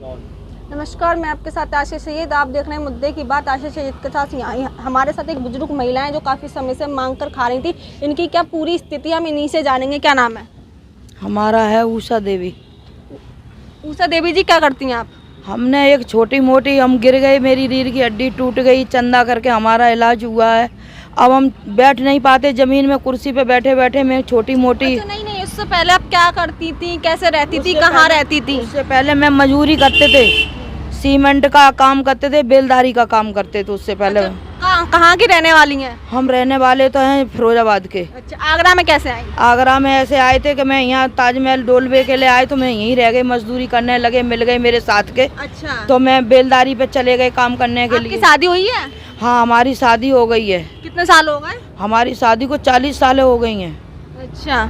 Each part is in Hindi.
नमस्कार, मैं आपके साथ आशीष सैयद। आप देख रहे हैं मुद्दे की बात आशीष सैयद के साथ। यहाँ हमारे साथ एक बुजुर्ग महिला है जो काफ़ी समय से मांग कर खा रही थी। इनकी क्या पूरी स्थिति हम इन्हीं से जानेंगे। क्या नाम है? हमारा है उषा देवी। उषा देवी जी, क्या करती हैं आप? हमने एक छोटी मोटी, हम गिर गए, मेरी रीढ़ की हड्डी टूट गई, चंदा करके हमारा इलाज हुआ है। अब हम बैठ नहीं पाते जमीन में, कुर्सी पे बैठे बैठे मैं छोटी मोटी। अच्छा, नहीं, उससे पहले आप क्या करती थी, कैसे रहती थी, कहाँ रहती थी? उससे पहले मैं मजदूरी करते थे, सीमेंट का काम करते थे, बेलदारी का काम करते थे। उससे पहले कहाँ की रहने वाली हैं? हम रहने वाले तो हैं फिरोजाबाद के। अच्छा, आगरा में कैसे आई? आगरा में ऐसे आए थे कि मैं यहाँ ताजमहल डोलवे के लिए आए, तो मैं यहीं रह गई, मजदूरी करने लगे, मिल गए मेरे साथ के। अच्छा, तो मैं बेलदारी पे चले गए काम करने के लिए। आपकी शादी हुई है? हाँ, हमारी शादी हो गई है। कितने साल हो गए? हमारी शादी को 40 साल हो गई हैं। अच्छा,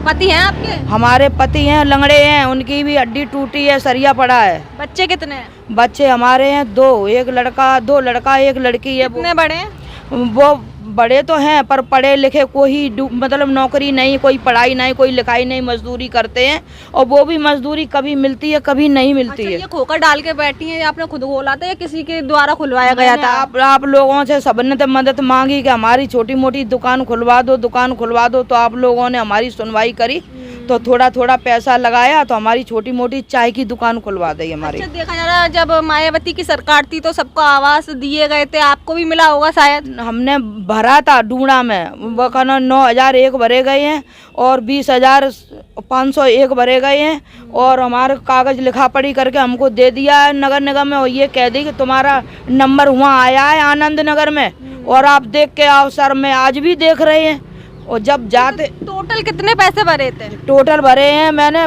पति हैं आपके? हमारे पति हैं, लंगड़े हैं, उनकी भी हड्डी टूटी है, सरिया पड़ा है। बच्चे कितने हैं? बच्चे हमारे हैं 2, एक लड़का, 2 लड़का, एक लड़की है। कितने बड़े हैं? वो बड़े तो हैं पर पढ़े लिखे कोई मतलब नौकरी नहीं, कोई पढ़ाई नहीं, कोई लिखाई नहीं, मजदूरी करते हैं। और वो भी मजदूरी कभी मिलती है, कभी नहीं मिलती है। ये खोखा डाल के बैठी हैं, आपने खुद खोला था या किसी के द्वारा खुलवाया गया था? आप लोगों से सबने तो मदद मांगी कि हमारी छोटी मोटी दुकान खुलवा दो, तो आप लोगों ने हमारी सुनवाई करी, तो थोड़ा थोड़ा पैसा लगाया, तो हमारी छोटी मोटी चाय की दुकान खुलवा दी हमारी। अच्छा, देखा जा रहा है जब मायावती की सरकार थी तो सबको आवास दिए गए थे, आपको भी मिला होगा शायद। हमने भरा था डूंगड़ा में, वो कहना 9,001 भरे गए हैं और 20,501 भरे गए हैं, और हमारे कागज लिखा पढ़ी करके हमको दे दिया है नगर निगम में, और ये कह दी कि तुम्हारा नंबर वहाँ आया है आनंद नगर में, और आप देख के आओ। सर, मैं आज भी देख रहे हैं। और जब जाते टोटल कितने पैसे भरे थे? टोटल भरे हैं मैंने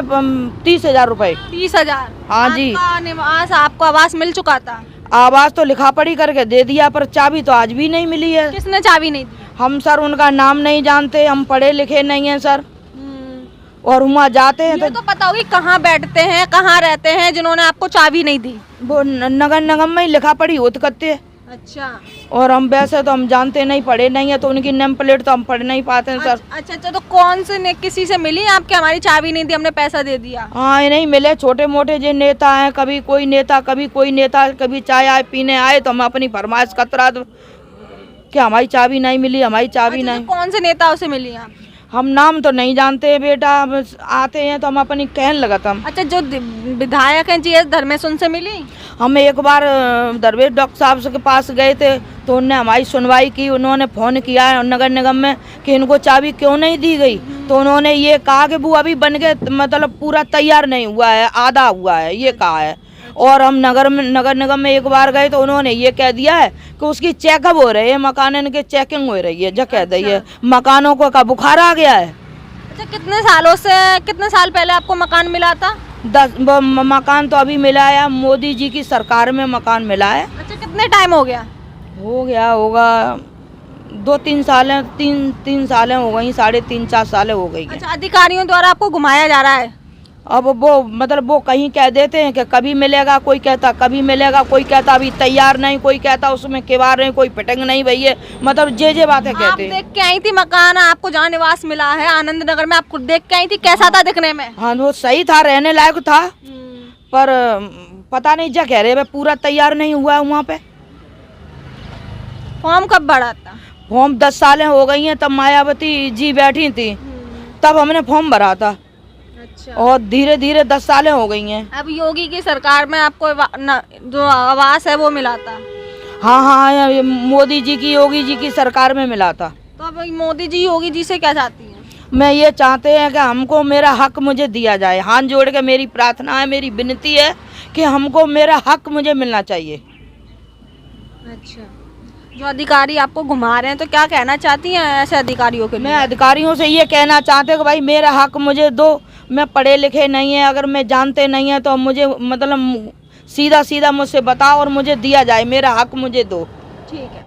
30,000 रुपए। 30,000? हाँ जी। आपको आवास मिल चुका था? आवाज तो लिखा पढ़ी करके दे दिया, पर चाबी तो आज भी नहीं मिली है। किसने चाबी नहीं दी? हम सर उनका नाम नहीं जानते, हम पढ़े लिखे नहीं हैं सर। और वहाँ जाते हैं तो पता होगी कहाँ बैठते हैं, कहाँ रहते हैं जिन्होंने आपको चाबी नहीं दी? वो नगर निगम में ही लिखा पढ़ी होत करते हैं। अच्छा, और हम वैसे तो हम जानते नहीं, पढ़े नहीं है, तो उनकी नेम प्लेट तो हम पढ़ नहीं पाते हैं सर। अच्छा, तो कौन से ने किसी से मिली आपके, हमारी चाबी नहीं दी, हमने पैसा दे दिया? हाँ, ये नहीं मिले। छोटे मोटे जो नेता हैं, कभी कोई नेता, कभी कोई नेता, कभी चाय आए पीने आए, तो हम अपनी फरमाइश कतरा दो कि हमारी चाबी नहीं मिली, हमारी चाबी नहीं। तो कौन से नेताओं से मिली आप? हम नाम तो नहीं जानते बेटा, बस आते हैं तो हम अपनी कहने लगा था। अच्छा, जो विधायक हैं जी धर्मेश, उनसे मिली? हम एक बार दरवेश डॉक्टर साहब के पास गए थे, तो उन्होंने हमारी सुनवाई की। उन्होंने फ़ोन किया है नगर निगम में कि इनको चाबी क्यों नहीं दी गई, तो उन्होंने ये कहा कि वो अभी बन के मतलब पूरा तैयार नहीं हुआ है, आधा हुआ है, ये कहा है। और हम नगर निगम में एक बार गए तो उन्होंने ये कह दिया है कि उसकी चेकअप हो रही है, मकान इनके चेकिंग हो रही है, जो कह दी है। मकानों को का बुखार आ गया है। अच्छा, कितने साल पहले आपको मकान मिला था? 10 मकान तो अभी मिला है, मोदी जी की सरकार में मकान मिला है। अच्छा, कितने टाइम हो गया? हो गया होगा 2-3 साल, 3 सालें हो गई, 3.5-4 सालें हो गई। अच्छा, अधिकारियों द्वारा आपको घुमाया जा रहा है? अब वो मतलब वो कहीं कह देते हैं कि कभी मिलेगा, कोई कहता कभी मिलेगा, कोई कहता अभी तैयार नहीं, कोई कहता उसमें किवाड़ नहीं, कोई फिटिंग नहीं भैया, मतलब जे बातें कहते हैं। आप देख के आई थी मकान, आपको जहाँ निवास मिला है आनंद नगर में, आप खुद देख के आई थी, कैसा था दिखने में? हाँ, वो सही था, रहने लायक था, पर पता नहीं क्या कह रहे हैं, पूरा तैयार नहीं हुआ है वहाँ पे। फॉर्म कब भरा था? फॉर्म 10 सालें हो गई हैं, तब मायावती जी बैठी थी, तब हमने फॉर्म भरा था। अच्छा। और धीरे धीरे 10 सालें हो गई हैं। अब योगी की सरकार में आपको जो आवास है वो मिला था? हाँ, मोदी जी की, योगी जी की सरकार में मिला था। तो अब मोदी जी योगी जी से क्या चाहती हैं? मैं ये चाहते हैं कि हमको मेरा हक मुझे दिया जाए। हाथ जोड़ के मेरी प्रार्थना है, मेरी विनती है कि हमको मेरा हक मुझे मिलना चाहिए। अच्छा, जो अधिकारी आपको घुमा रहे हैं तो क्या कहना चाहती हैं ऐसे अधिकारियों के लिए? मैं अधिकारियों से ये कहना चाहते हैं कि भाई मेरा हक मुझे दो। मैं पढ़े लिखे नहीं है, अगर मैं जानते नहीं है तो मुझे मतलब सीधा सीधा मुझसे बताओ और मुझे दिया जाए, मेरा हक मुझे दो। ठीक है।